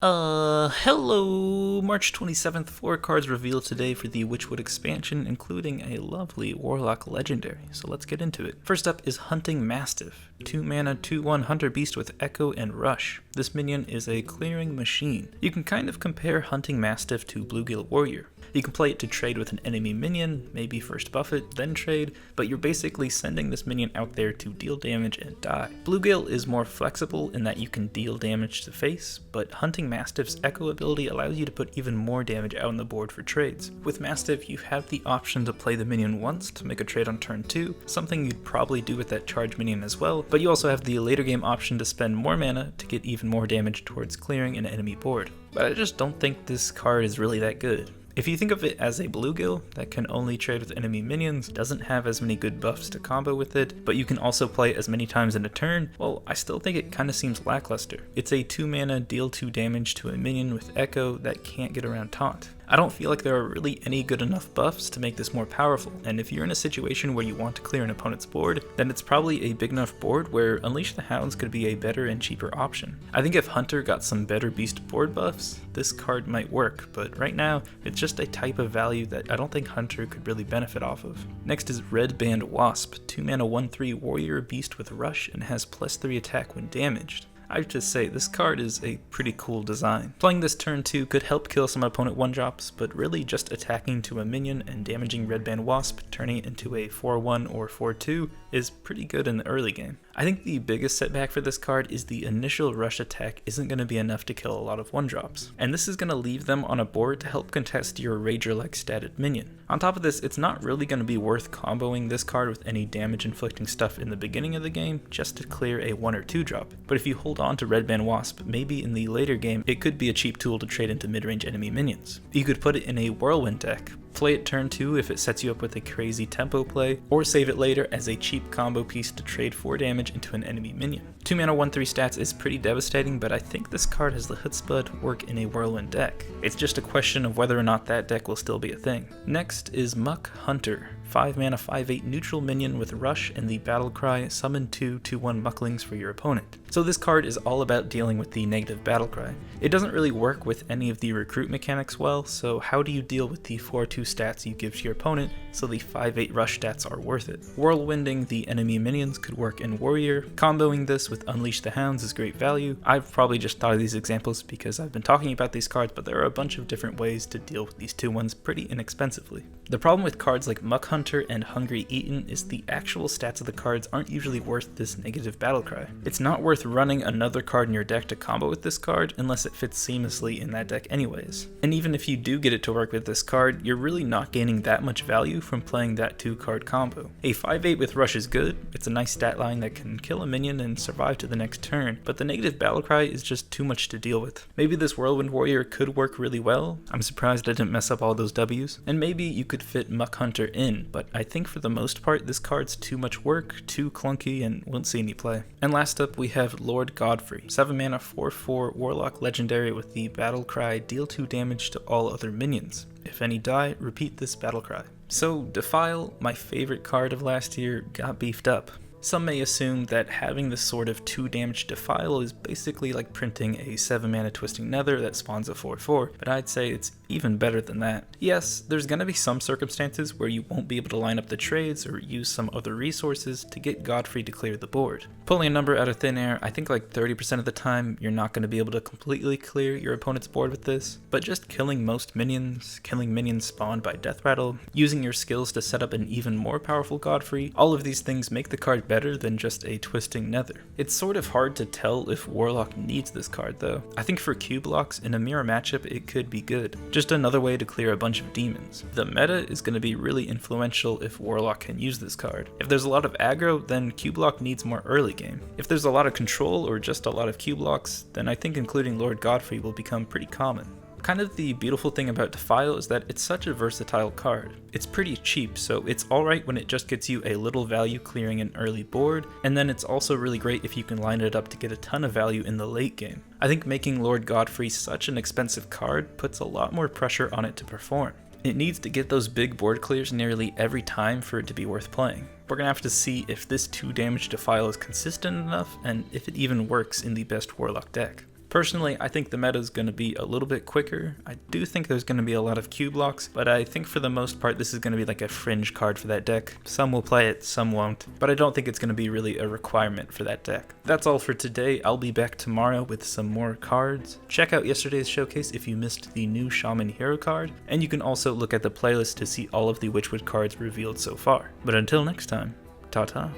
Hello! March 27th, 4 cards revealed today for the Witchwood expansion, including a lovely Warlock Legendary, so let's get into it. First up is Hunting Mastiff, 2 mana, 2/1 Hunter Beast with Echo and Rush. This minion is a clearing machine. You can kind of compare Hunting Mastiff to Bluegill Warrior. You can play it to trade with an enemy minion, maybe first buff it, then trade, but you're basically sending this minion out there to deal damage and die. Bluegill is more flexible in that you can deal damage to face, but Hunting Mastiff's Echo ability allows you to put even more damage out on the board for trades. With Mastiff, you have the option to play the minion once to make a trade on turn 2, something you'd probably do with that charge minion as well, but you also have the later game option to spend more mana to get even more damage towards clearing an enemy board. But I just don't think this card is really that good. If you think of it as a bluegill that can only trade with enemy minions, doesn't have as many good buffs to combo with it, but you can also play it as many times in a turn, well, I still think it kinda seems lackluster. It's a 2 mana deal 2 damage to a minion with Echo that can't get around taunt. I don't feel like there are really any good enough buffs to make this more powerful, and if you're in a situation where you want to clear an opponent's board, then it's probably a big enough board where Unleash the Hounds could be a better and cheaper option. I think if Hunter got some better beast board buffs, this card might work, but right now, it's just a type of value that I don't think Hunter could really benefit off of. Next is Red Band Wasp, 2 mana 1/3 warrior beast with Rush and has +3 attack when damaged. I have to say, this card is a pretty cool design. Playing this turn 2 could help kill some opponent 1-drops, but really just attacking to a minion and damaging Red Band Wasp, turning it into a 4/1 or 4/2 is pretty good in the early game. I think the biggest setback for this card is the initial rush attack isn't going to be enough to kill a lot of 1-drops, and this is going to leave them on a board to help contest your Rager-like statted minion. On top of this, it's not really going to be worth comboing this card with any damage inflicting stuff in the beginning of the game just to clear a 1 or 2-drop, but if you hold on to Red Band Wasp, maybe in the later game it could be a cheap tool to trade into mid-range enemy minions. You could put it in a Whirlwind deck, play it turn 2 if it sets you up with a crazy tempo play, or save it later as a cheap combo piece to trade 4 damage into an enemy minion. 2 mana 1/3 stats is pretty devastating, but I think this card has the chutzpah to work in a Whirlwind deck. It's just a question of whether or not that deck will still be a thing. Next is Muck Hunter, 5 mana 5/8 neutral minion with Rush and the battle cry, summon 2 2/1 Mucklings for your opponent. So this card is all about dealing with the negative battle cry. It doesn't really work with any of the recruit mechanics well, so how do you deal with the 4/2 stats you give to your opponent so the 5/8 rush stats are worth it? Whirlwinding the enemy minions could work in Warrior. Comboing this with Unleash the Hounds is great value. I've probably just thought of these examples because I've been talking about these cards, but there are a bunch of different ways to deal with these 2/1s pretty inexpensively. The problem with cards like Muck Hunter and Hungry Eaten is the actual stats of the cards aren't usually worth this negative battle cry. It's not worth running another card in your deck to combo with this card unless it fits seamlessly in that deck anyways. And even if you do get it to work with this card, you're really not gaining that much value from playing that 2-card combo. A 5/8 with Rush is good, it's a nice stat line that can kill a minion and survive to the next turn, but the negative battle cry is just too much to deal with. Maybe this Whirlwind Warrior could work really well, I'm surprised I didn't mess up all those W's, and maybe you could fit Muck Hunter in, but I think for the most part this card's too much work, too clunky, and won't see any play. And last up we have Lord Godfrey, 7 mana 4/4 Warlock Legendary with the battle cry, deal 2 damage to all other minions. If any die, repeat this battle cry. So Defile, my favorite card of last year, got beefed up. Some may assume that having this sort of 2 damage Defile is basically like printing a 7 mana Twisting Nether that spawns a 4/4, but I'd say it's even better than that. Yes, there's gonna be some circumstances where you won't be able to line up the trades or use some other resources to get Godfrey to clear the board. Pulling a number out of thin air, I think like 30% of the time you're not gonna be able to completely clear your opponent's board with this, but just killing most minions, killing minions spawned by Death Rattle, using your skills to set up an even more powerful Godfrey, all of these things make the card better than just a Twisting Nether. It's sort of hard to tell if Warlock needs this card though. I think for Q blocks in a mirror matchup it could be good. Just another way to clear a bunch of demons. The meta is going to be really influential if Warlock can use this card. If there's a lot of aggro, then Q block needs more early game. If there's a lot of control or just a lot of Q blocks, then I think including Lord Godfrey will become pretty common. Kind of the beautiful thing about Defile is that it's such a versatile card. It's pretty cheap, so it's alright when it just gets you a little value clearing an early board, and then it's also really great if you can line it up to get a ton of value in the late game. I think making Lord Godfrey such an expensive card puts a lot more pressure on it to perform. It needs to get those big board clears nearly every time for it to be worth playing. We're gonna have to see if this 2 damage Defile is consistent enough, and if it even works in the best Warlock deck. Personally, I think the meta is going to be a little bit quicker. I do think there's going to be a lot of Q blocks, but I think for the most part this is going to be like a fringe card for that deck. Some will play it, some won't, but I don't think it's going to be really a requirement for that deck. That's all for today. I'll be back tomorrow with some more cards. Check out yesterday's showcase if you missed the new Shaman Hero card, and you can also look at the playlist to see all of the Witchwood cards revealed so far. But until next time, ta-ta.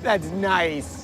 That's nice.